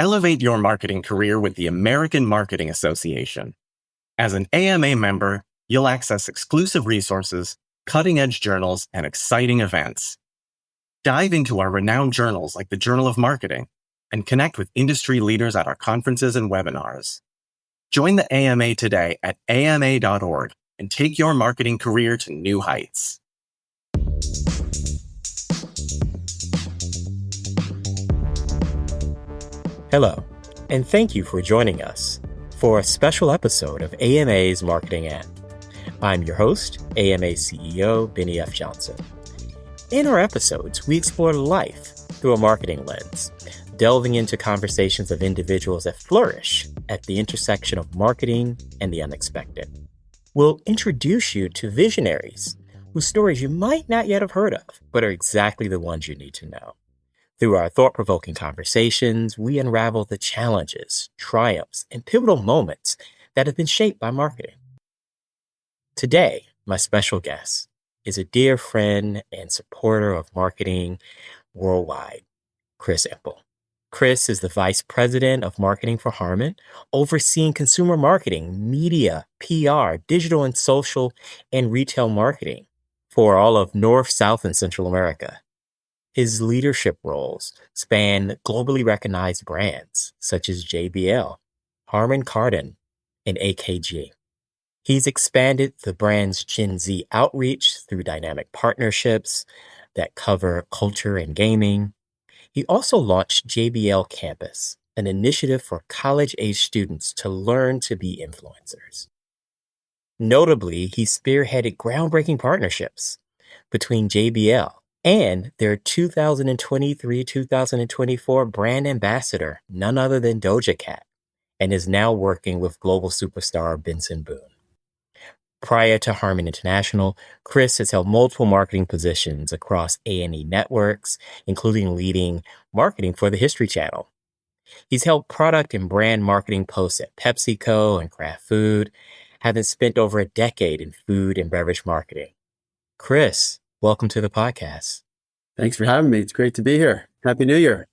Elevate your marketing career with the American Marketing Association. As an AMA member, you'll access exclusive resources, cutting-edge journals, and exciting events. Dive into our renowned journals like the Journal of Marketing and connect with industry leaders at our conferences and webinars. Join the AMA today at ama.org and take your marketing career to new heights. Hello, and thank you for joining us for a special episode of AMA's Marketing Ant. I'm your host, AMA CEO Bennie F. Johnson. In our episodes, we explore life through a marketing lens, delving into conversations of individuals that flourish at the intersection of marketing and the unexpected. We'll introduce you to visionaries whose stories you might not yet have heard of, but are exactly the ones you need to know. Through our thought-provoking conversations, we unravel the challenges, triumphs, and pivotal moments that have been shaped by marketing. Today, my special guest is a dear friend and supporter of marketing worldwide, Chris Epple. Chris is the Vice President of Marketing for Harman, overseeing consumer marketing, media, PR, digital and social, and retail marketing for all of North, South, and Central America. His leadership roles span globally recognized brands such as JBL, Harman Kardon, and AKG. He's expanded the brand's Gen Z outreach through dynamic partnerships that cover culture and gaming. He also launched JBL Campus, an initiative for college-age students to learn to be influencers. Notably, he spearheaded groundbreaking partnerships between JBL and their 2023-2024 brand ambassador, none other than Doja Cat, and is now working with global superstar Benson Boone. Prior to Harman International, Chris has held multiple marketing positions across A&E networks, including leading marketing for the History Channel. He's held product and brand marketing posts at PepsiCo and Kraft Food, having spent over a decade in food and beverage marketing. Chris, welcome to the podcast. Thanks for having me. It's great to be here. Happy New Year.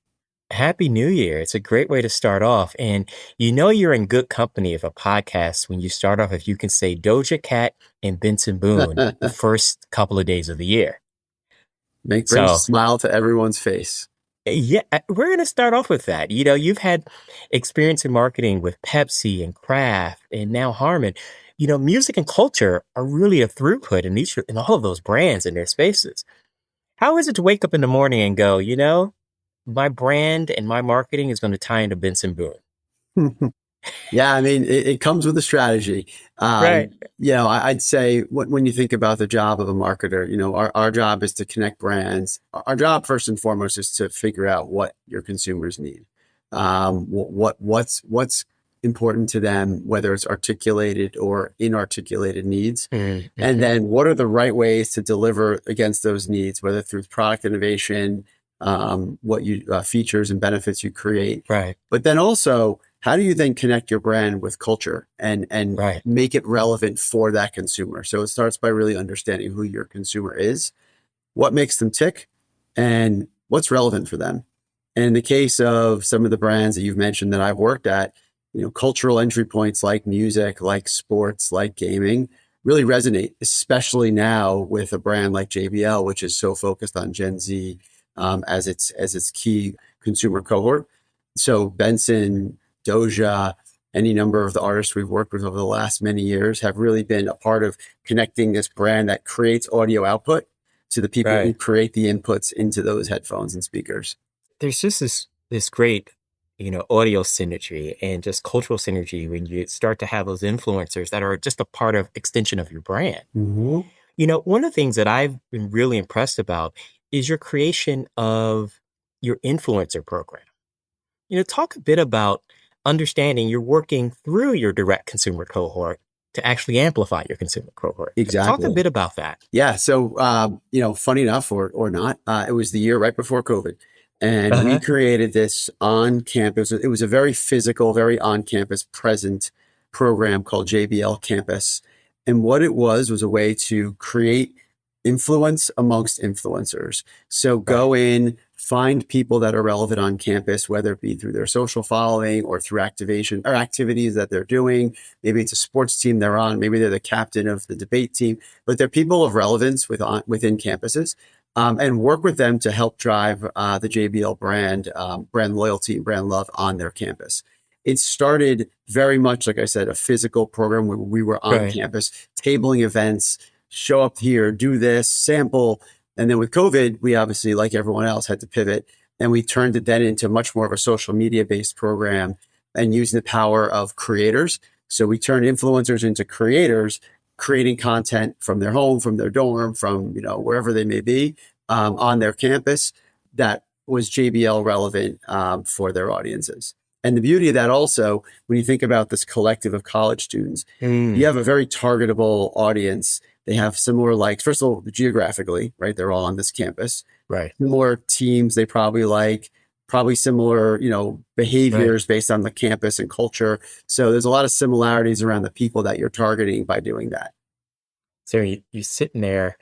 Happy New Year. It's a great way to start off. And you know you're in good company of a podcast when you start off, if you can say Doja Cat and Benson Boone the first couple of days of the year. Brings a smile to everyone's face. Yeah, we're going to start off with that. You know, you've had experience in marketing with Pepsi and Kraft and now Harman. You know, music and culture are really a throughput in all of those brands and their spaces. How is it to wake up in the morning and go, you know, my brand and my marketing is going to tie into Benson Boone? Yeah, I mean, it comes with a strategy. Right. You know, I'd say when you think about the job of a marketer, you know, our job is to connect brands. Our job, first and foremost, is to figure out what your consumers need. What's important to them, whether it's articulated or inarticulated needs. Mm-hmm. And then what are the right ways to deliver against those needs, whether through product innovation, what features and benefits you create. Right. But then also, how do you then connect your brand with culture and right. make it relevant for that consumer? So it starts by really understanding who your consumer is, what makes them tick, and what's relevant for them. And in the case of some of the brands that you've mentioned that I've worked at, you know, cultural entry points like music, like sports, like gaming really resonate, especially now with a brand like JBL, which is so focused on Gen Z as its key consumer cohort. So Benson, Doja, any number of the artists we've worked with over the last many years have really been a part of connecting this brand that creates audio output to the people who create the inputs into those headphones and speakers. There's just this great, you know, audio synergy and just cultural synergy when you start to have those influencers that are just a part of extension of your brand. Mm-hmm. You know, one of the things that I've been really impressed about is your creation of your influencer program. You know, talk a bit about understanding you're working through your direct consumer cohort to actually amplify your consumer cohort. Exactly. Talk a bit about that. Yeah. So, you know, funny enough or not, it was the year right before COVID. And we created this on campus. It was a very physical, very on campus present program called JBL Campus. And what it was a way to create influence amongst influencers. So go in, find people that are relevant on campus, whether it be through their social following or through activation or activities that they're doing. Maybe it's a sports team they're on. Maybe they're the captain of the debate team, but they're people of relevance within campuses. And work with them to help drive the JBL brand, brand loyalty, and brand love on their campus. It started very much, like I said, a physical program where we were on campus, tabling events, show up here, do this, sample. And then with COVID, we obviously, like everyone else, had to pivot. And we turned it then into much more of a social media based program and using the power of creators. So we turned influencers into creators, creating content from their home, from their dorm, from wherever they may be on their campus that was JBL relevant for their audiences. And the beauty of that also, when you think about this collective of college students, you have a very targetable audience. They have similar likes. First of all, geographically, right? They're all on this campus. Right. Similar teams they probably like, probably similar, behaviors based on the campus and culture. So there's a lot of similarities around the people that you're targeting by doing that. So you're sitting there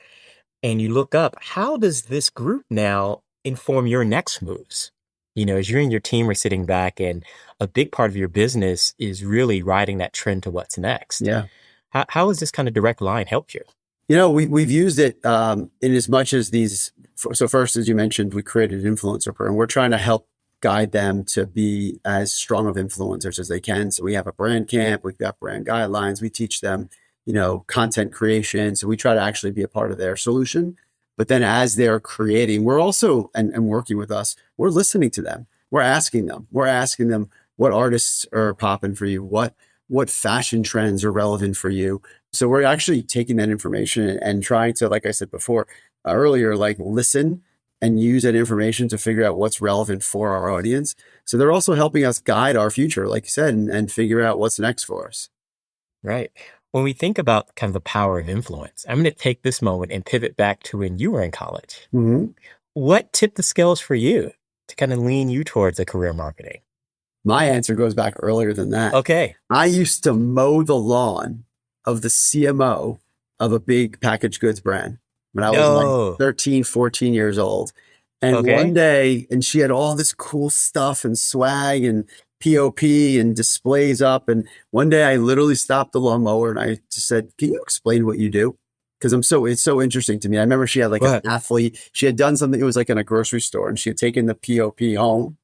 and you look up, how does this group now inform your next moves? As you and your team are sitting back and a big part of your business is really riding that trend to what's next. Yeah. How has this kind of direct line helped you? We've used it in as much as these. So first, as you mentioned, we created an influencer program. We're trying to help guide them to be as strong of influencers as they can. So we have a brand camp. We've got brand guidelines. We teach them, content creation. So we try to actually be a part of their solution. But then as they're creating, we're also, and working with us, we're listening to them. We're asking them what artists are popping for you, what fashion trends are relevant for you. So we're actually taking that information and trying to, like I said before, earlier, listen and use that information to figure out what's relevant for our audience. So they're also helping us guide our future, like you said, and figure out what's next for us. Right. When we think about kind of the power of influence, I'm going to take this moment and pivot back to when you were in college. Mm-hmm. What tipped the scales for you to kind of lean you towards a career marketing? My answer goes back earlier than that. Okay. I used to mow the lawn of the CMO of a big packaged goods brand when I was like 13, 14 years old. And one day, and she had all this cool stuff and swag and POP and displays up. And one day I literally stopped the lawnmower and I just said, "Can you explain what you do?" Because it's so interesting to me. I remember she had an athlete. She had done something. It was like in a grocery store and she had taken the POP home.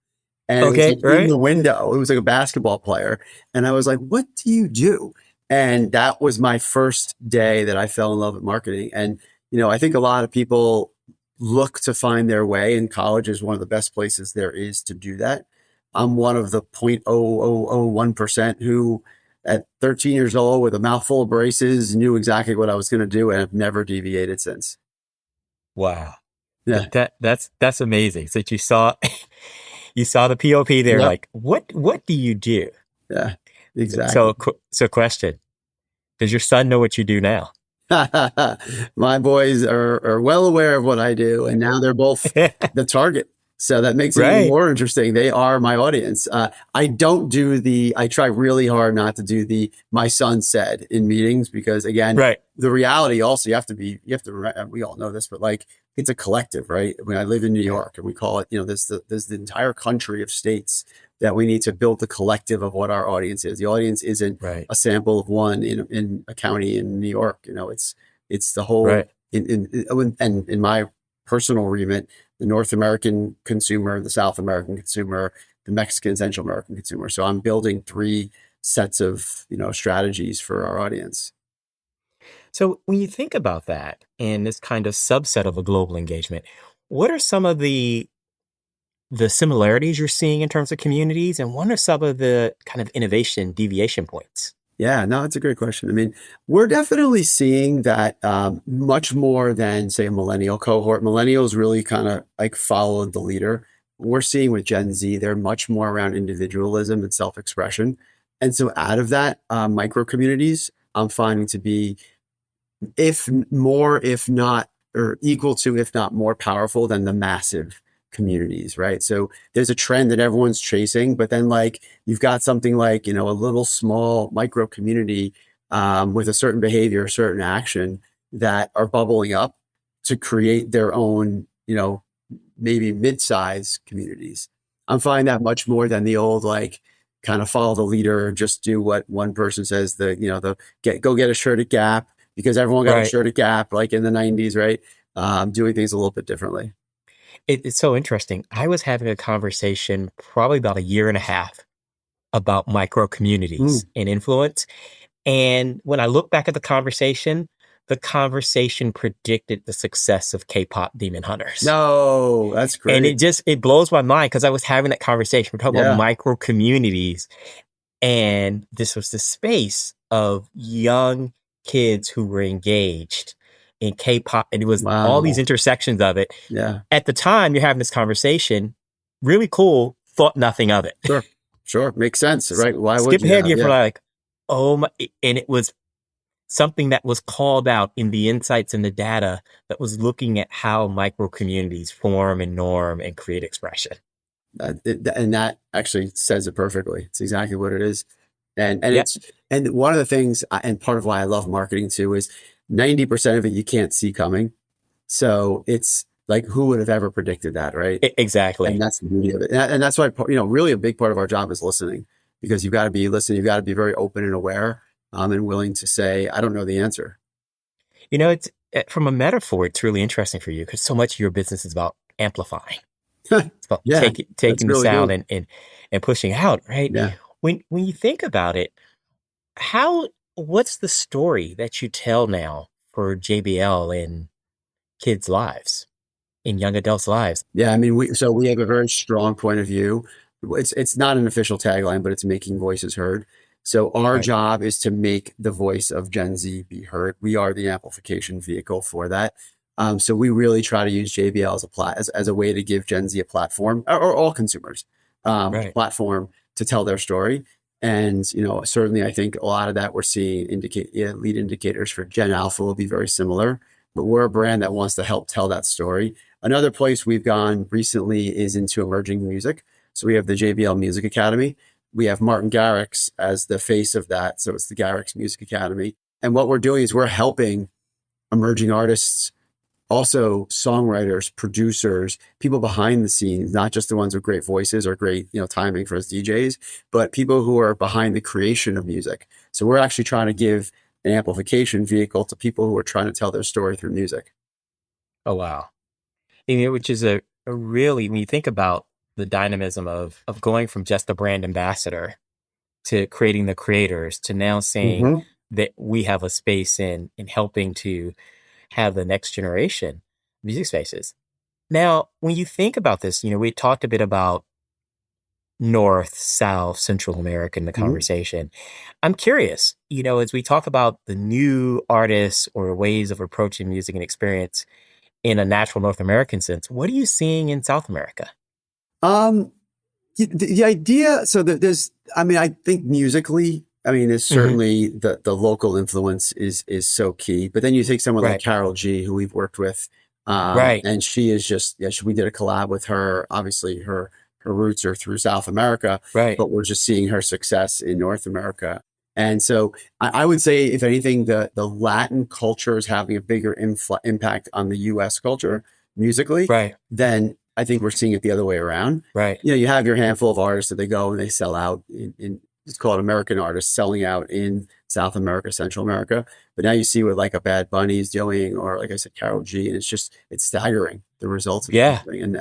And it was in the window. It was like a basketball player. And I was like, "What do you do?" And that was my first day that I fell in love with marketing. And, I think a lot of people look to find their way, and college is one of the best places there is to do that. I'm one of the 0.0001% who at 13 years old with a mouthful of braces knew exactly what I was going to do and have never deviated since. Wow. Yeah. That's amazing. So you saw the POP there, like, what do you do? Yeah, exactly. So question, does your son know what you do now? My boys are well aware of what I do, and now they're both the target. So that makes it even more interesting. They are my audience. I try really hard not to do my son said in meetings because again, the reality also we all know this, but it's a collective, right? I mean, I live in New York and we call it, there's the entire country of states that we need to build the collective of what our audience is. The audience isn't a sample of one in a county in New York. It's the whole, and in my personal remit, the North American consumer, the South American consumer, the Mexican Central American consumer. So I'm building 3 sets of, strategies for our audience. So when you think about that and this kind of subset of a global engagement, what are some of the similarities you're seeing in terms of communities, and what are some of the kind of innovation deviation points? Yeah, no, it's a great question. I mean, we're definitely seeing that much more than, say, a millennial cohort. Millennials really kind of followed the leader. We're seeing with Gen Z, they're much more around individualism and self-expression. And so out of that, micro communities, I'm finding to be, if not, or equal to, if not more powerful than the massive communities, right? So there's a trend that everyone's chasing, but then you've got something a little small micro community with a certain behavior, a certain action that are bubbling up to create their own, maybe mid-size communities. I'm finding that much more than the old, like, kind of follow the leader, just do what one person says, go get a shirt at Gap because everyone got a Right. shirt at Gap, like in the 90s, right? Doing things a little bit differently. It's so interesting. I was having a conversation probably about a year and a half about micro communities and influence. And when I look back at the conversation predicted the success of K-pop Demon Hunters. No, that's And great. it blows my mind because I was having that conversation. We're talking about Yeah. micro communities. And this was the space of young kids who were engaged in K-pop. And it was all these Wow. intersections of it. Yeah. At the time you're having this conversation, really cool, thought nothing of it. Sure. Makes sense, right? Why would Skip you ahead have? here for like, oh my, and it was something that was called out in the insights and the data that was looking at how micro communities form and norm and create expression. And that actually says it perfectly. It's exactly what it is. And Yep. and one of the things, and part of why I love marketing too, is 90% of it you can't see coming. So it's like, who would have ever predicted that, right? Exactly. And that's the beauty of it. And that's why, really a big part of our job is listening, because you've got to be listening. You've got to be very open and aware, and willing to say, I don't know the answer. It's from a metaphor, it's really interesting for you because so much of your business is about amplifying. It's about Yeah, taking the really sound good. and pushing out, right? Yeah. When you think about it, what's the story that you tell now for JBL in kids' lives, in young adults' lives? Yeah, I mean, we have a very strong point of view. It's not an official tagline, but it's making voices heard. So our Right. job is to make the voice of Gen Z be heard. We are the amplification vehicle for that. So we really try to use JBL as a way to give Gen Z a platform, or all consumers, a Right. platform to tell their story. And certainly, I think a lot of that we're seeing lead indicators for Gen Alpha will be very similar. But we're a brand that wants to help tell that story. Another place we've gone recently is into emerging music. So we have the JBL Music Academy. We have Martin Garrix as the face of that. So it's the Garrix Music Academy. And what we're doing is we're helping emerging artists, also songwriters, producers, people behind the scenes, not just the ones with great voices or great, timing for us DJs, but people who are behind the creation of music. So we're actually trying to give an amplification vehicle to people who are trying to tell their story through music. Oh, wow. Which is a really, when you think about the dynamism of going from just a brand ambassador to creating the creators to now saying that we have a space in helping to have the next generation music spaces. Now, when you think about this, we talked a bit about North, South, Central America in the conversation. I'm curious, as we talk about the new artists or ways of approaching music and experience in a natural North American sense, what are you seeing in South America? The idea, so I think musically, there's certainly the local influence is so key. But then you take someone like Carol G, who we've worked with, and she is just, we did a collab with her. Obviously, her roots are through South America, but we're just seeing her success in North America. And so I would say, if anything, the Latin culture is having a bigger impact on the U.S. culture musically than I think we're seeing it the other way around. Right. You have your handful of artists that they go and they sell out in it's called American artists selling out in South America, Central America. But now you see what like a Bad Bunny is doing, or like I said, Karol G, and it's staggering, the results of everything. And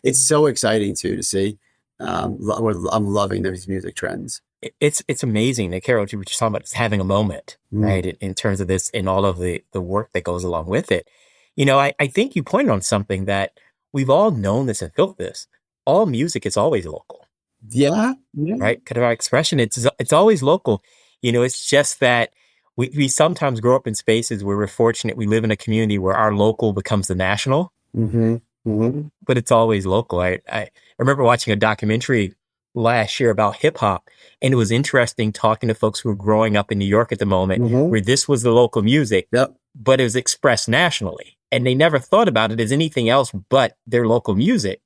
it's so exciting too to see. I'm loving these music trends. It's amazing that Karol G, we're just talking about, is having a moment, right? In terms of this and all of the work that goes along with it. I think you pointed on something that we've all known this and felt this. All music is always local. Yeah. Right. Kind of our expression. It's always local. It's just that we sometimes grow up in spaces where we're fortunate. We live in a community where our local becomes the national, but it's always local. I remember watching a documentary last year about hip hop, and it was interesting talking to folks who were growing up in New York at the moment, where this was the local music, but it was expressed nationally, and they never thought about it as anything else but their local music.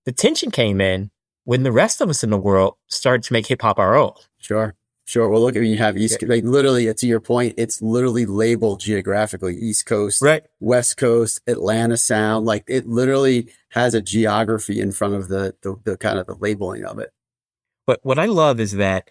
The tension came in when the rest of us in the world started to make hip hop our own. Sure. Sure. Well, look, I mean, you have Yeah. like literally, to your point, it's literally labeled geographically: East Coast, Right. West Coast, Atlanta Sound. Like it literally has a geography in front of the kind of the labeling of it. But what I love is that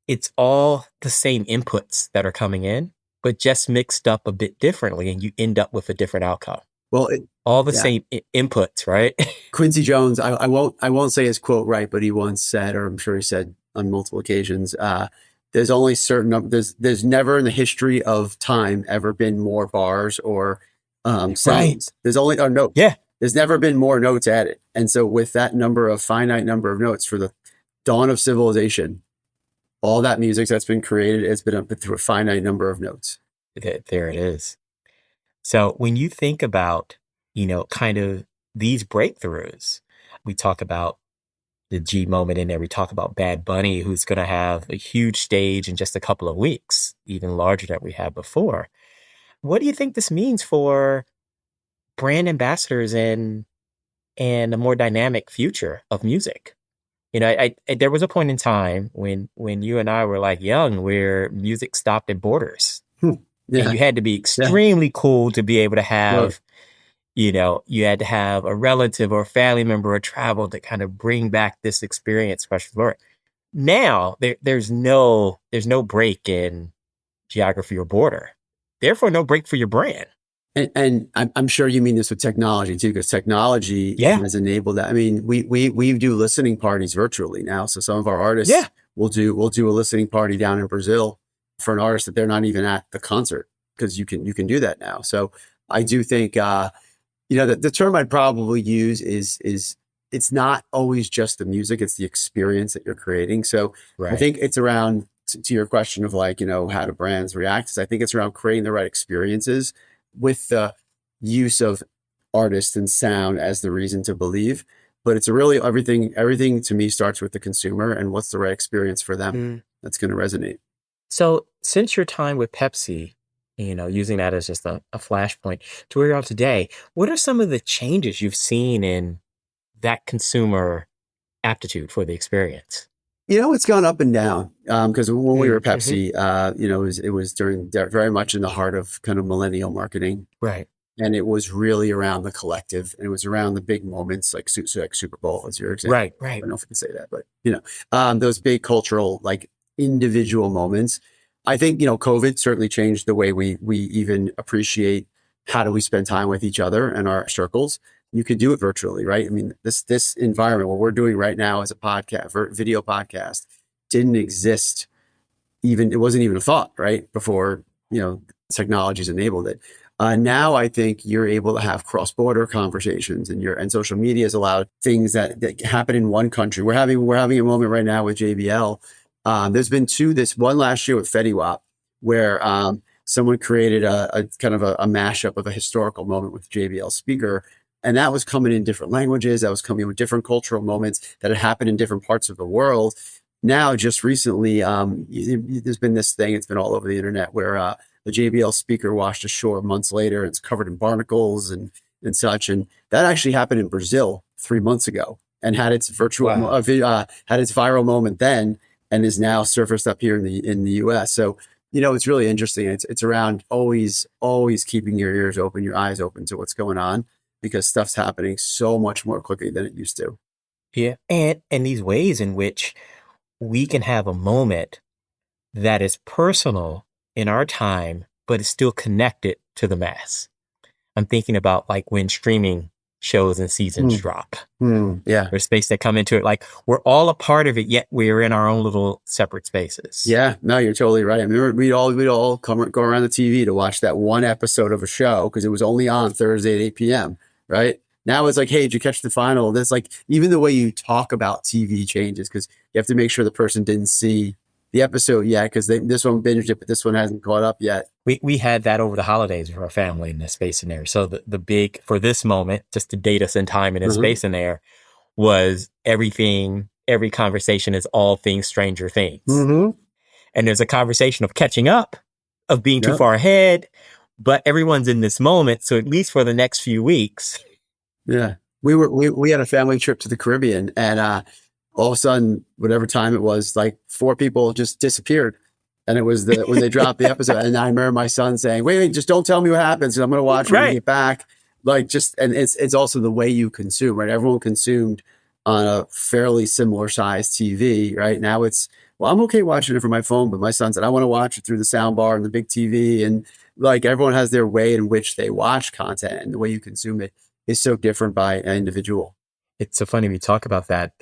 it's all the same inputs that are coming in, but just mixed up a bit differently, and you end up with a different outcome. Well, All the yeah. same inputs, right? Quincy Jones, I won't say his quote right, but he once said, or I'm sure he said on multiple occasions, there's only certain there's never in the history of time ever been more bars or sounds. Right. There's only notes. Yeah. There's never been more notes added. And so with that finite number of notes for the dawn of civilization, all that music that's been created has been up through a finite number of notes. There it is. So when you think about, kind of these breakthroughs, we talk about the G moment in there. We talk about Bad Bunny, who's going to have a huge stage in just a couple of weeks, even larger than we had before. What do you think this means for brand ambassadors and a more dynamic future of music? I there was a point in time when you and I were like young, where music stopped at borders, and Yeah. you had to be extremely cool to be able to have, Right. you had to have a relative or a family member or travel to kind of bring back this experience, special for it. Now there's no break in geography or border, therefore no break for your brand. And I'm sure you mean this with technology too, because technology has enabled that. I mean, we do listening parties virtually now. So some of our artists will do a listening party down in Brazil for an artist that they're not even at the concert, because you can do that now. So I do think the term I'd probably use is it's not always just the music, it's the experience that you're creating. So I think it's around, to your question of like, how do brands react, I think it's around creating the right experiences with the use of artists and sound as the reason to believe. But it's really everything to me starts with the consumer and what's the right experience for them that's going to resonate. So since your time with Pepsi, using that as just a flashpoint to where you're at today, what are some of the changes you've seen in that consumer aptitude for the experience? It's gone up and down, because when we were Pepsi, it was during very much in the heart of kind of millennial marketing. Right. And it was really around the collective, and it was around the big moments like Super Bowl as your example. Right. I don't know if I can say that, but those big cultural, like, individual moments. I think, COVID certainly changed the way we even appreciate how do we spend time with each other and our circles. You could do it virtually, right? I mean, this environment, what we're doing right now as a podcast, video podcast, didn't exist. It wasn't even a thought, right? Before, technology's enabled it. Now I think you're able to have cross-border conversations, and social media has allowed things that happen in one country. We're having a moment right now with JBL. There's been one last year with Fetty Wap, where someone created a kind of a mashup of a historical moment with JBL speaker. And that was coming in different languages. That was coming with different cultural moments that had happened in different parts of the world. Now, just recently, there's been this thing, it's been all over the internet, where the JBL speaker washed ashore months later, and it's covered in barnacles and such. And that actually happened in Brazil 3 months ago and had its had its viral moment then, and is now surfaced up here in the US. So, it's really interesting. It's around always keeping your ears open, your eyes open to what's going on, because stuff's happening so much more quickly than it used to. Yeah. And these ways in which we can have a moment that is personal in our time, but is still connected to the mass. I'm thinking about like when streaming shows and seasons drop. Yeah. There's space that come into it. Like we're all a part of it, yet we're in our own little separate spaces. Yeah, no, you're totally right. I mean, we'd all go around the TV to watch that one episode of a show because it was only on Thursday at 8 p.m. Right? Now it's like, hey, did you catch the final? That's like, even the way you talk about TV changes, because you have to make sure the person didn't see the episode yet, because this one binged it, but this one hasn't caught up yet. We had that over the holidays with our family in the space in there. So the big, for this moment, just to date us in time and in space in there, was every conversation is all things Stranger Things. And there's a conversation of catching up, of being too far ahead, but everyone's in this moment. So at least for the next few weeks. Yeah. We had a family trip to the Caribbean, and all of a sudden, whatever time it was, like 4 people just disappeared. And it was when they dropped the episode, and I remember my son saying, wait, just don't tell me what happens. I'm going to watch when we get back. Like and it's also the way you consume, right? Everyone consumed on a fairly similar size TV, right? Now well, I'm okay watching it from my phone, but my son said, I want to watch it through the sound bar and the big TV. And like everyone has their way in which they watch content, and the way you consume it is so different by an individual. It's so funny we talk about that.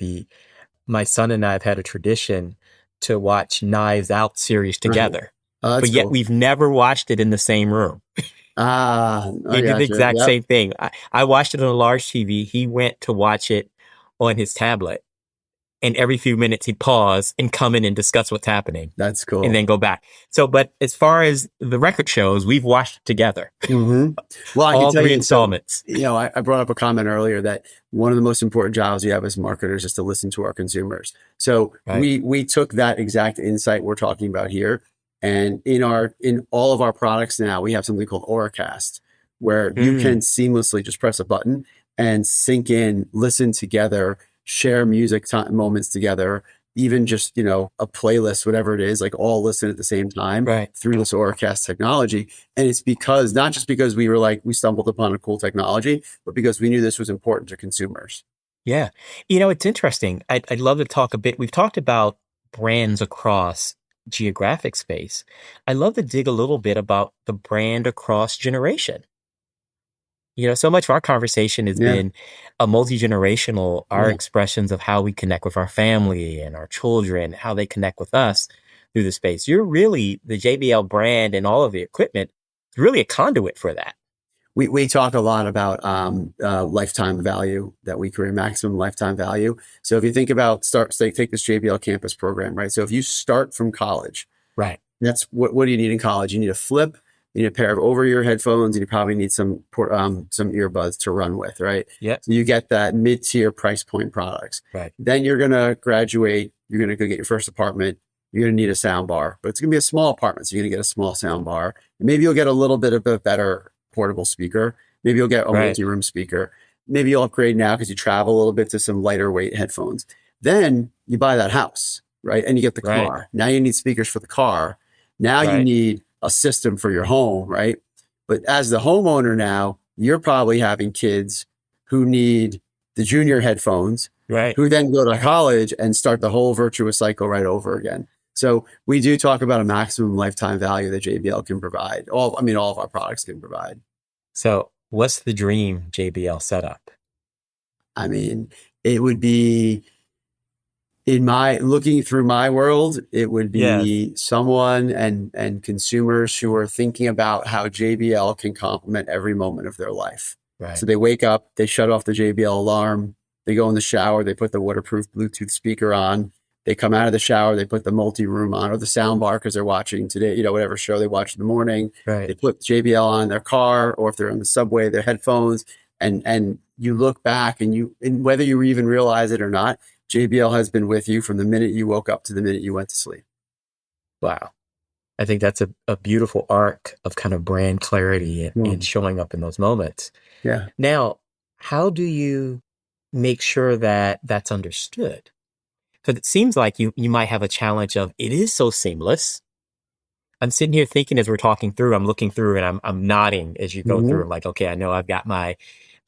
My son and I have had a tradition to watch Knives Out series together, right. But yet cool. We've never watched it in the same room. He did the exact same thing. I watched it on a large TV. He went to watch it on his tablet. And every few minutes he'd pause and come in and discuss what's happening. That's cool. And then go back. So, but as far as the record shows, we've watched it together. Mm-hmm. Well, I all can tell 3 you, installments. So, I brought up a comment earlier that one of the most important jobs we have as marketers is to listen to our consumers. So we took that exact insight we're talking about here, and in all of our products now, we have something called Auracast, where you can seamlessly just press a button and sync in, listen together, share music moments together, even just, a playlist, whatever it is, like all listen at the same time through this Auracast technology. And it's not just because we were we stumbled upon a cool technology, but because we knew this was important to consumers. Yeah. It's interesting. I'd love to talk a bit. We've talked about brands across geographic space. I'd love to dig a little bit about the brand across generation. So much of our conversation has been a multi-generational, our expressions of how we connect with our family and our children, how they connect with us through the space. You're really, the JBL brand and all of the equipment is really a conduit for that. We talk a lot about lifetime value, that we create maximum lifetime value. So if you think about take this JBL campus program, right? So if you start from college, right? That's what do you need in college? You need a flip. You need a pair of over-ear headphones, and you probably need some earbuds to run with, right? Yeah. So you get that mid-tier price point products. Right. Then you're gonna graduate. You're gonna go get your first apartment. You're gonna need a sound bar, but it's gonna be a small apartment, so you're gonna get a small sound bar. And maybe you'll get a little bit of a better portable speaker. Maybe you'll get a multi-room speaker. Maybe you'll upgrade now because you travel a little bit to some lighter weight headphones. Then you buy that house, right? And you get the car. Now you need speakers for the car. Now you need a system for your home, right? But as the homeowner now, you're probably having kids who need the junior headphones, who then go to college and start the whole virtuous cycle right over again. So we do talk about a maximum lifetime value that JBL can provide. All of our products can provide. So what's the dream JBL setup? I mean, it would be, looking through my world, it would be someone and consumers who are thinking about how JBL can complement every moment of their life. Right. So they wake up, they shut off the JBL alarm, they go in the shower, they put the waterproof Bluetooth speaker on, they come out of the shower, they put the multi-room on or the sound bar because they're watching today, whatever show they watch in the morning. Right. They put JBL on their car, or if they're in the subway, their headphones, and you look back and whether you even realize it or not, JBL has been with you from the minute you woke up to the minute you went to sleep. Wow. I think that's a beautiful arc of kind of brand clarity and showing up in those moments. Yeah. Now, how do you make sure that that's understood? Because it seems like you might have a challenge of, it is so seamless. I'm sitting here thinking as we're talking through, I'm looking through and I'm nodding as you go through. I'm like, okay, I know I've got my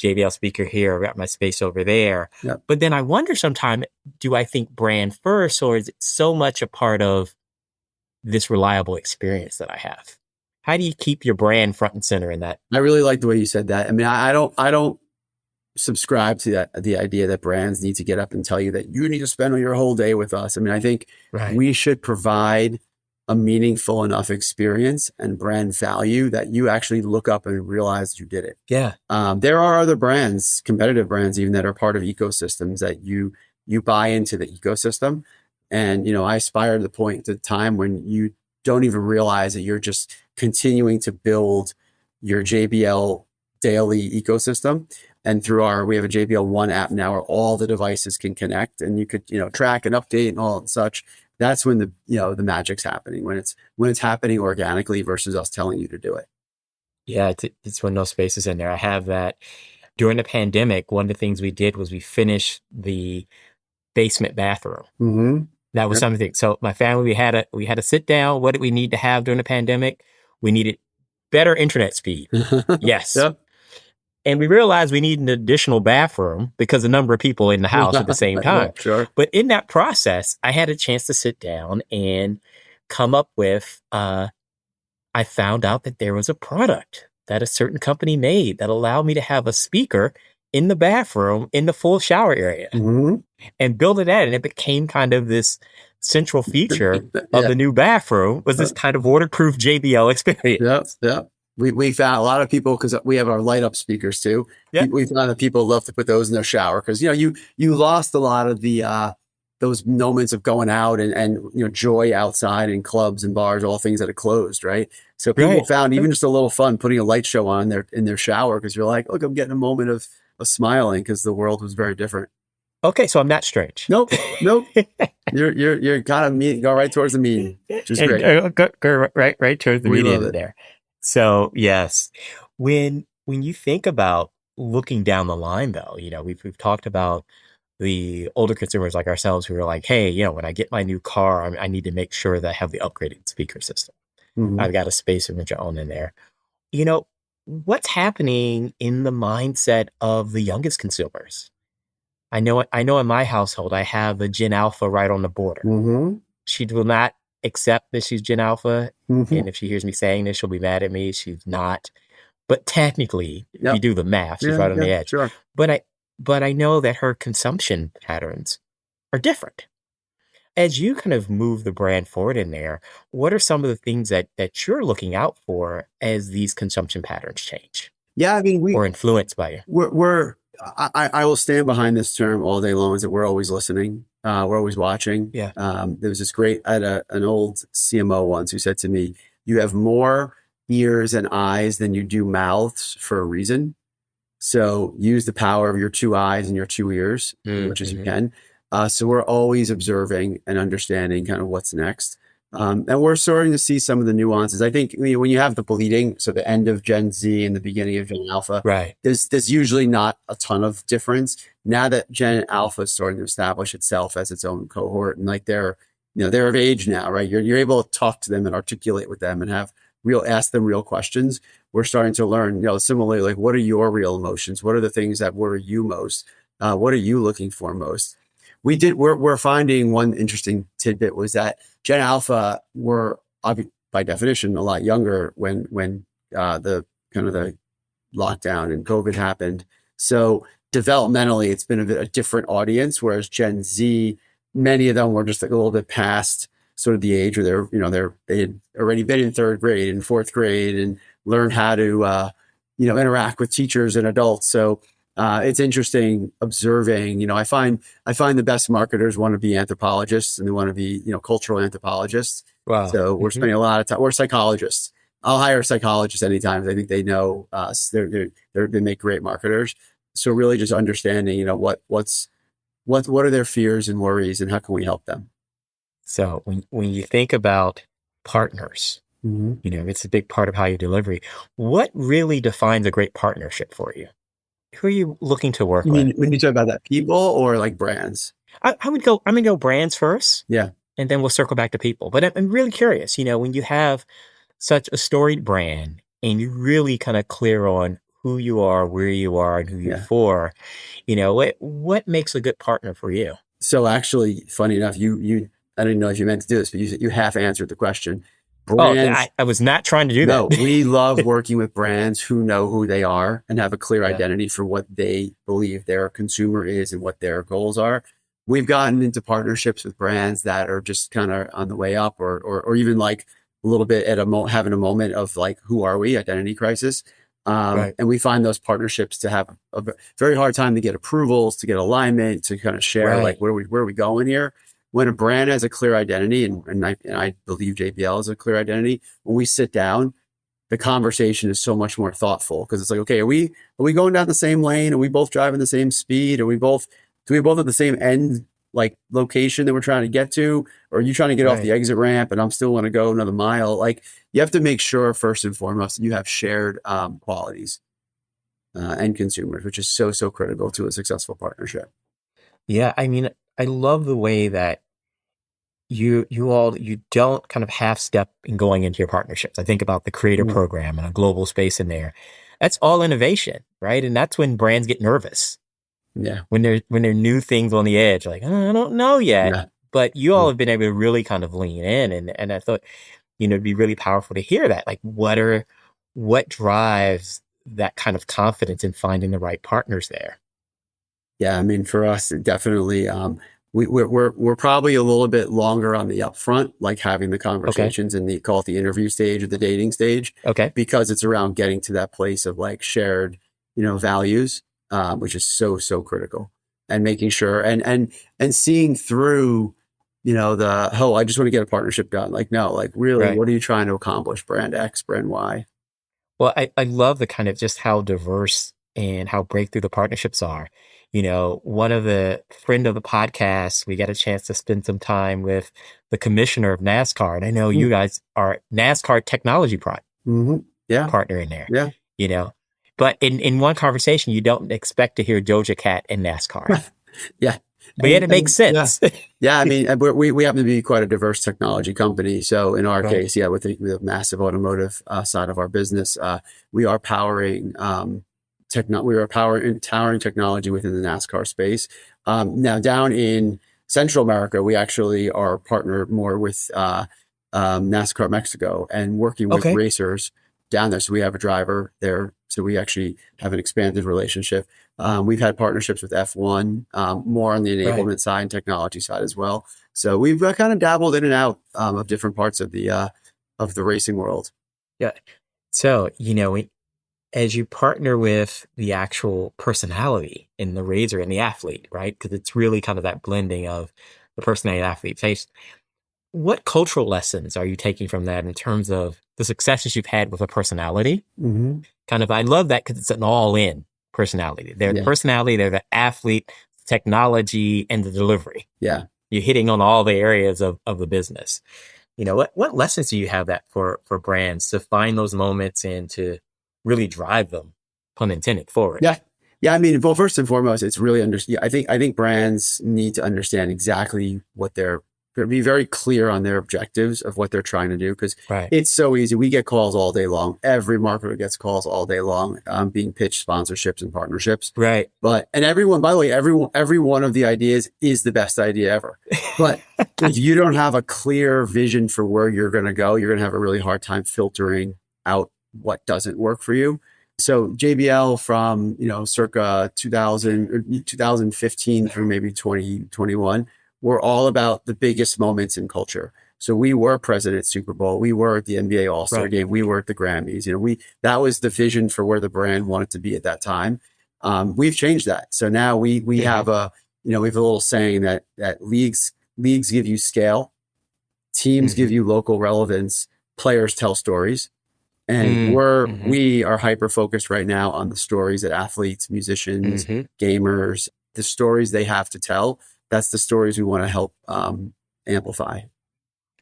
JBL speaker here, I've got my space over there. Yep. But then I wonder sometimes, do I think brand first, or is it so much a part of this reliable experience that I have? How do you keep your brand front and center in that? I really like the way you said that. I mean, I don't subscribe to the idea that brands need to get up and tell you that you need to spend your whole day with us. I mean, I think we should provide a meaningful enough experience and brand value that you actually look up and realize you did it. Yeah. There are other brands, competitive brands even, that are part of ecosystems that you buy into the ecosystem. And, I aspire to the point, to the time when you don't even realize that you're just continuing to build your JBL daily ecosystem. And we have a JBL One app now where all the devices can connect, and you could, track and update and all and such. That's when the magic's happening, when it's happening organically versus us telling you to do it. Yeah, it's when no space is in there. I have that. During the pandemic, one of the things we did was we finished the basement bathroom. Mm-hmm. That was Yep. something. So my family, we had a sit down. What did we need to have during the pandemic? We needed better internet speed. Yes. Yep. And we realized we need an additional bathroom because the number of people in the house at the same Yeah, time. sure. But in that process, I had a chance to sit down and come up with, I found out that there was a product that a certain company made that allowed me to have a speaker in the bathroom in the full shower area Mhm. and build it in. And it became kind of this central feature of Yeah. the new bathroom was this kind of waterproof JBL Yep. experience. Yep. We found a lot of people because we have our light up speakers too. Yeah. We found that people love to put those in their shower because you lost a lot of the those moments of going out and joy outside in clubs and bars, all things that are closed, right? So people Right. found even just a little fun putting a light show on in their shower because you're like, look, I'm getting a moment of smiling because the world was very different. Okay. So I'm not strange. Nope, nope. You're kind of go right towards the mean, which is And, great. go right towards the We median love in it. there. So yes, when you think about looking down the line, though, we've talked about the older consumers like ourselves who are like, hey, when I get my new car, I need to make sure that I have the upgraded speaker system. Mhm. I've got a space of my own in there. What's happening in the mindset of the youngest consumers? I know in my household, I have a Gen Alpha right on the border. Mhm. She will not accept that she's Gen Alpha. Mhm. And if she hears me saying this, she'll be mad at me. She's not. But technically, if you Yep. do the math, she's Yeah. right on Yeah. the edge. Sure. But I know that her consumption patterns are different. As you kind of move the brand forward in there, what are some of the things that you're looking out for as these consumption patterns change Yeah. I mean, or influenced by you? I will stand behind this term all day long. Is that we're always listening. We're always watching. Yeah. There was this great, I had an old CMO once who said to me, you have more ears and eyes than you do mouths for a reason. So use the power of your two eyes and your two ears as much as you can. So we're always observing and understanding kind of what's next. And we're starting to see some of the nuances. I think when you have the bleeding, so the end of Gen Z and the beginning of Gen Alpha, Right. there's usually not a ton of difference. Now that Gen Alpha is starting to establish itself as its own cohort, and like they're of age now, right? You're able to talk to them and articulate with them and ask them real questions. We're starting to learn, similarly, like what are your real emotions? What are the things that worry you most? What are you looking for most? We're finding one interesting tidbit was that Gen Alpha were by definition a lot younger when the kind of the lockdown and COVID happened. So developmentally, it's been a different audience, whereas Gen Z, many of them were just like a little bit past sort of the age where they had already been in third grade and fourth grade and learned how to interact with teachers and adults. So it's interesting observing. I find the best marketers want to be anthropologists and they want to be cultural anthropologists. Wow. So we're spending a lot of time. We're psychologists. I'll hire a psychologist anytime. I think they know us. They make great marketers. So really, just understanding, what are their fears and worries, and how can we help them? So when you think about partners, it's a big part of how you deliver. What really defines a great partnership for you? Who are you looking to work You with? mean when you talk about that, people or like brands? I'm gonna go brands first, Yeah. and then we'll circle back to people. But I'm really curious. When you have such a storied brand and you're really kind of clear on who you are, where you are, and who you're for, what makes a good partner for you? So actually, funny enough, you I didn't know if you meant to do this, but you half answered the question. Oh, Brands. I was not trying to do No, that. we love working with brands who know who they are and have a clear identity for what they believe their consumer is and what their goals are. We've gotten into partnerships with brands that are just kind of on the way up or even like a little bit at having a moment of like, who are we? Identity crisis. Right. And we find those partnerships to have a very hard time to get approvals, to get alignment, to kind of share like where are we going here. When a brand has a clear identity, and I believe JBL has a clear identity, when we sit down, the conversation is so much more thoughtful because it's like, okay, are we going down the same lane? Are we both driving the same speed? Do we both have the same end like location that we're trying to get to? Or are you trying to get off the exit ramp and I'm still want to go another mile? Like you have to make sure first and foremost that you have shared qualities and consumers, which is so critical to a successful partnership. Yeah, I mean, I love the way that you don't kind of half step in going into your partnerships. I think about the creator Mm, program and a global space in there. That's all innovation, right? And that's when brands get nervous yeah, when there are new things on the edge, like, "Oh, I don't know yet." yeah, But you all mm, have been able to really kind of lean in, and I thought, it'd be really powerful to hear that. Like, what drives that kind of confidence in finding the right partners there? yeah. I mean, for us, it definitely, we're probably a little bit longer on the upfront, like having the Okay, conversations and the call it the interview stage or the dating stage, okay, because it's around getting to that place of like shared, values, which is so critical, and making sure and seeing through, the oh, I just want to get a partnership done. Like, no, like really, right. what are you trying to accomplish? Brand X, brand Y. Well, I love the kind of just how diverse and how breakthrough the partnerships are. One of the friend of the podcast, we got a chance to spend some time with the commissioner of NASCAR. And I know you guys are NASCAR technology Mm-hmm. Yeah, partner in there, yeah. you know, but in one conversation, you don't expect to hear Doja Cat in NASCAR, Yeah. but yet it makes Yeah. sense. Yeah. I mean, we happen to be quite a diverse technology company. So in our Right. case, yeah, with the massive automotive side of our business, we are powering towering technology within the NASCAR space. Now down in Central America, we actually are partnered more with NASCAR Mexico and working with Okay. racers down there. So we have a driver there. So we actually have an expanded relationship. We've had partnerships with F1, more on the Right. enablement side and technology side as well. So we've kind of dabbled in and out of different parts of the racing world. Yeah. So, as you partner with the actual personality in the razor and the athlete, right? Because it's really kind of that blending of the personality and athlete face. What cultural lessons are you taking from that in terms of the successes you've had with a personality? Mm-hmm. Kind of, I love that because it's an all-in personality. They're the Yeah, personality, they're the athlete, technology, and the delivery. yeah. You're hitting on all the areas of the business. What lessons do you have that for brands to find those moments and to really drive them, pun intended, forward? Yeah. Yeah. I mean, well, first and foremost, it's really I think brands need to understand exactly what be very clear on their objectives of what they're trying to do. Cause Right. it's so easy. We get calls all day long. Every marketer gets calls all day long, being pitched sponsorships and partnerships. Right. And everyone, by the way, every one of the ideas is the best idea ever. But if you don't have a clear vision for where you're going to go, you're going to have a really hard time filtering out what doesn't work for you. So JBL from, circa 2000 or 2015 through maybe 2021, were all about the biggest moments in culture. So we were present at Super Bowl. We were at the NBA All-Star Right. game. We were at the Grammys. That was the vision for where the brand wanted to be at that time. We've changed that. So now we have we have a little saying that leagues give you scale, teams give Mm-hmm. you local relevance, players tell stories. And Mm-hmm. we are hyper focused right now on the stories that athletes, musicians, Mm-hmm. gamers, the stories they have to tell. That's the stories we want to help amplify.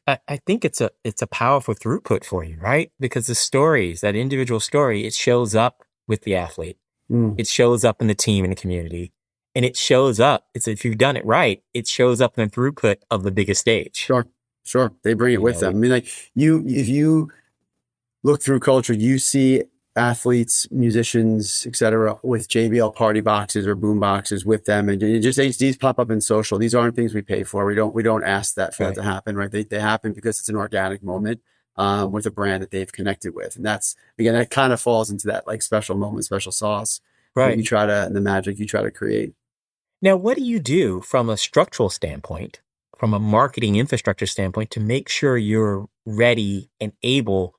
I think it's a powerful throughput for you, right? Because the stories, that individual story, it shows up with the athlete. Mm, It shows up in the team and the community. And it shows up. It's if you've done it right, it shows up in the throughput of the biggest stage. sure, sure. They bring it with them. I mean, like if you look through culture, you see athletes, musicians, etc., with JBL party boxes or boom boxes with them, and these pop up in social. These aren't things we pay for. We don't ask that for that Right. to happen, right? They happen because it's an organic moment with a brand that they've connected with, and that's again that kind of falls into that like special moment, special sauce that Right. you try to and the magic you try to create. Now, what do you do from a structural standpoint, from a marketing infrastructure standpoint, to make sure you're ready and able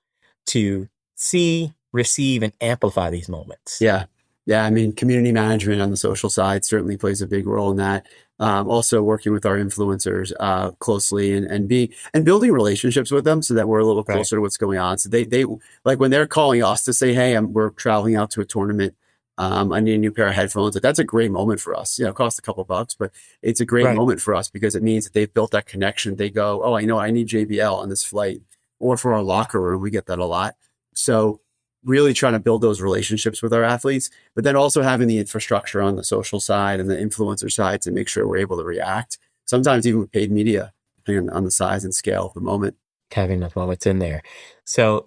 to see, receive, and amplify these moments? Yeah. Yeah. I mean, community management on the social side certainly plays a big role in that. Also working with our influencers closely and building relationships with them so that we're a little Right. closer to what's going on. So they like when they're calling us to say, hey, we're traveling out to a tournament. I need a new pair of headphones. Like, that's a great moment for us. It costs a couple bucks, but it's a great Right. moment for us because it means that they've built that connection. They go, oh, I know I need JBL on this flight, or for our locker room. We get that a lot. So really trying to build those relationships with our athletes, but then also having the infrastructure on the social side and the influencer side to make sure we're able to react. Sometimes even with paid media depending on the size and scale of the moment. Having those moments in there. So,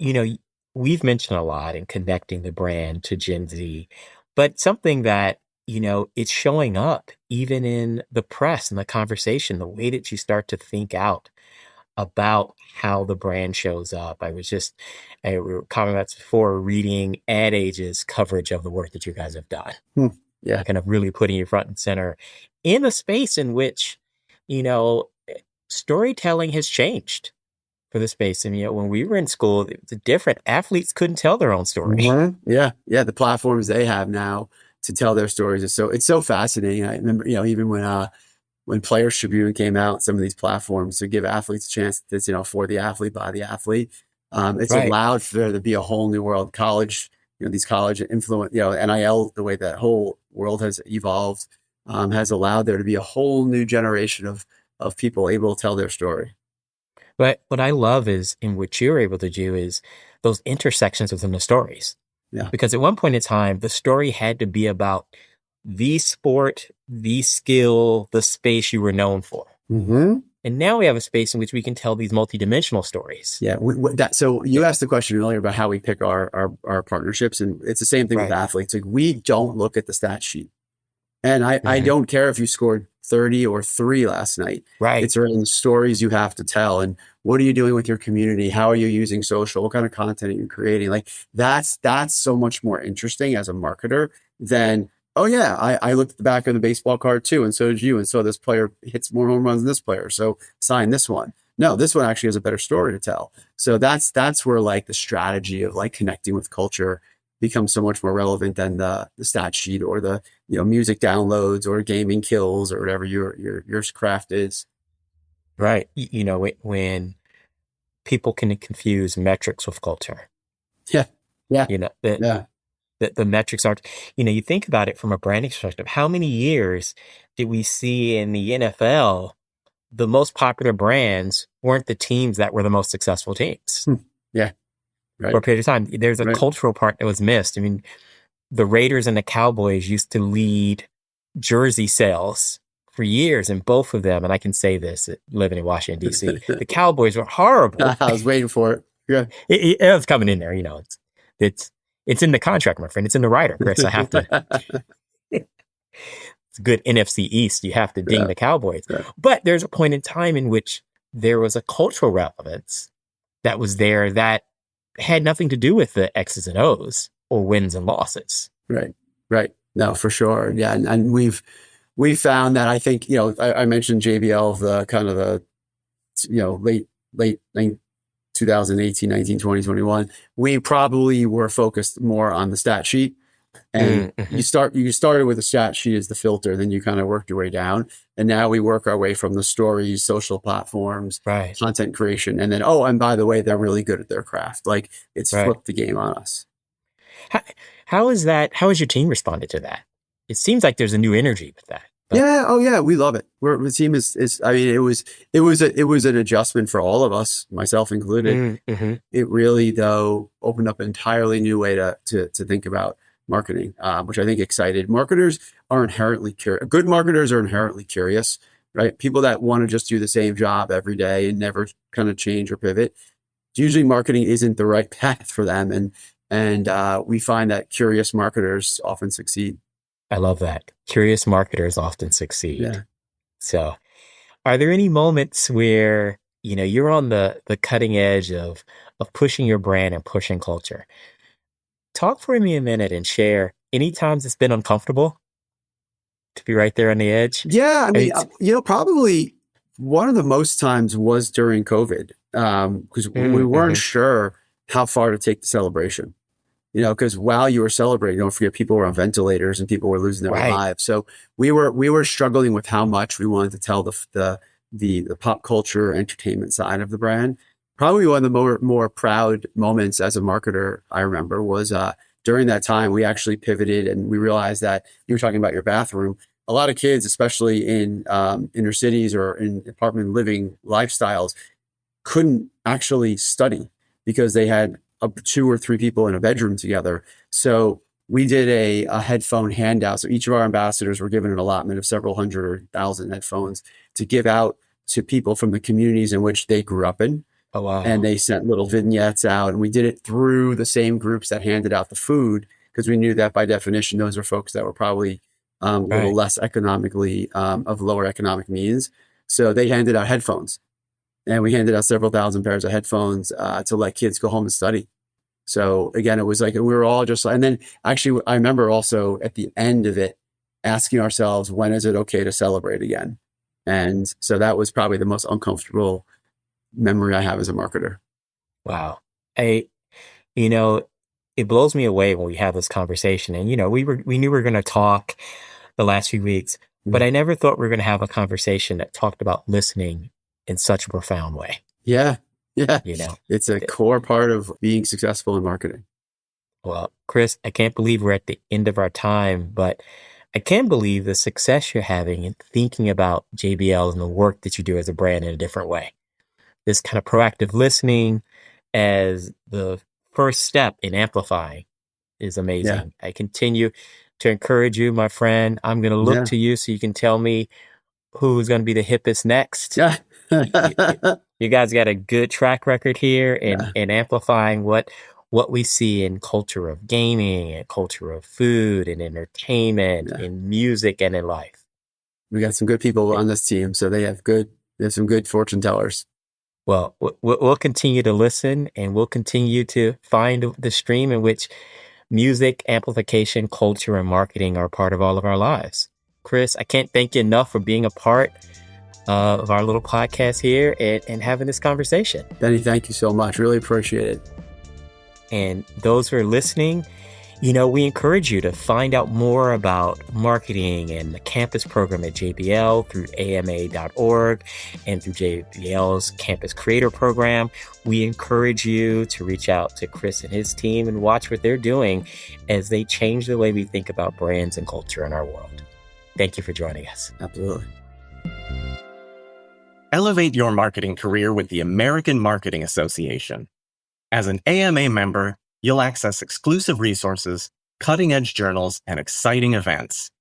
we've mentioned a lot in connecting the brand to Gen Z, but something that, it's showing up even in the press and the conversation, the way that you start to think out about how the brand shows up. We were commenting about this before, reading Ad Age's coverage of the work that you guys have done. Yeah. Kind of really putting you front and center in a space in which, you know, storytelling has changed for the space. And, when we were in school, it was different. Athletes couldn't tell their own story. Yeah. The platforms they have now to tell their stories it's so fascinating. I remember, even when Players Tribune came out, some of these platforms to give athletes a chance that's, for the athlete, by the athlete. It's Right. allowed for there to be a whole new world. College, these college influence, NIL, the way that whole world has evolved, has allowed there to be a whole new generation of people able to tell their story. But what I love is in what you're able to do is those intersections within the stories. Yeah. Because at one point in time, the story had to be about the sport, the skill, the space you were known for. Mm-hmm. And now we have a space in which we can tell these multidimensional stories. Yeah. So you asked the question earlier about how we pick our partnerships, and it's the same thing with athletes. Like, we don't look at the stat sheet. And I don't care if you scored 30 or 3 last night. Right. It's around the stories you have to tell. And what are you doing with your community? How are you using social? What kind of content are you creating? Like, that's so much more interesting as a marketer than, oh yeah, I looked at the back of the baseball card too, and so did you. And so this player hits more home runs than this player, so sign this one. No, this one actually has a better story to tell. So that's where like the strategy of like connecting with culture becomes so much more relevant than the stat sheet or the music downloads or gaming kills or whatever your craft is. Right. When people can confuse metrics with culture. Yeah. The metrics aren't, you think about it from a branding perspective. How many years did we see in the NFL, the most popular brands weren't the teams that were the most successful teams? Yeah. Right. For a period of time. There's a cultural part that was missed. I mean, the Raiders and the Cowboys used to lead jersey sales for years, and both of them, and I can say this, living in Washington, D.C., the Cowboys were horrible. I was waiting for it. Yeah. It was coming in there, it's in the contract, my friend. It's in the rider, Chris. I have to. It's a good NFC East. You have to ding the Cowboys. Yeah. But there's a point in time in which there was a cultural relevance that was there that had nothing to do with the X's and O's or wins and losses. Right. No, for sure. Yeah. And we've found that, I think, I mentioned JBL, the kind of the, late 2018, 19, 20, 21, we probably were focused more on the stat sheet. And you started with a stat sheet as the filter, then you kind of worked your way down. And now we work our way from the stories, social platforms, content creation. And then, and by the way, they're really good at their craft. Like, it's flipped the game on us. How is that? How has your team responded to that? It seems like there's a new energy with that. Yeah. Oh yeah. We love it. The team is, I mean, it was an adjustment for all of us, myself included. It really, though, opened up an entirely new way to think about marketing, which I think excited. Marketers are inherently curious. Good marketers are inherently curious, right? People that want to just do the same job every day and never kind of change or pivot. Usually marketing isn't the right path for them. And we find that curious marketers often succeed. I love that. Curious marketers often succeed. Yeah. So are there any moments where, you're on the cutting edge of pushing your brand and pushing culture? Talk for me a minute and share any times it's been uncomfortable to be right there on the edge. Yeah. I mean, probably one of the most times was during COVID, because we weren't sure how far to take the celebration. Because while you were celebrating, don't forget, people were on ventilators and people were losing their lives. So we were struggling with how much we wanted to tell the pop culture entertainment side of the brand. Probably one of the more proud moments as a marketer I remember was during that time we actually pivoted and we realized that you were talking about your bathroom. A lot of kids, especially in inner cities or in apartment living lifestyles, couldn't actually study because they had up to 2 or 3 people in a bedroom together. So we did a headphone handout. So each of our ambassadors were given an allotment of several hundred or 1,000 headphones to give out to people from the communities in which they grew up in. Oh, wow. And they sent little vignettes out, and we did it through the same groups that handed out the food, because we knew that by definition, those were folks that were probably a little less economically of lower economic means. So they handed out headphones, and we handed out several thousand pairs of headphones to let kids go home and study. So again, it was like, we were all just, and then actually, I remember also at the end of it, asking ourselves, when is it okay to celebrate again? And so that was probably the most uncomfortable memory I have as a marketer. Wow. It blows me away when we have this conversation. And, we knew we were going to talk the last few weeks, but I never thought we were going to have a conversation that talked about listening in such a profound way. Yeah. Yeah. It's a core part of being successful in marketing. Well, Chris, I can't believe we're at the end of our time, but I can believe the success you're having in thinking about JBL and the work that you do as a brand in a different way. This kind of proactive listening as the first step in amplifying is amazing. Yeah. I continue to encourage you, my friend. I'm going to look to you so you can tell me who's going to be the hippest next. Yeah. You guys got a good track record here in amplifying what we see in culture of gaming and culture of food and entertainment, in music and in life. We got some good people on this team, so they have some good fortune tellers. Well, we'll continue to listen, and we'll continue to find the stream in which music, amplification, culture, and marketing are part of all of our lives. Chris, I can't thank you enough for being a part of our little podcast here and having this conversation. Benny, thank you so much. Really appreciate it. And those who are listening, we encourage you to find out more about marketing and the campus program at JBL through ama.org and through JBL's Campus Creator Program. We encourage you to reach out to Chris and his team and watch what they're doing as they change the way we think about brands and culture in our world. Thank you for joining us. Absolutely. Elevate your marketing career with the American Marketing Association. As an AMA member, you'll access exclusive resources, cutting-edge journals, and exciting events.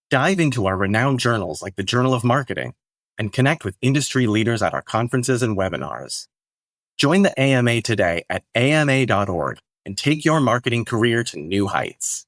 Dive into our renowned journals like the Journal of Marketing and connect with industry leaders at our conferences and webinars. Join the AMA today at ama.org and take your marketing career to new heights.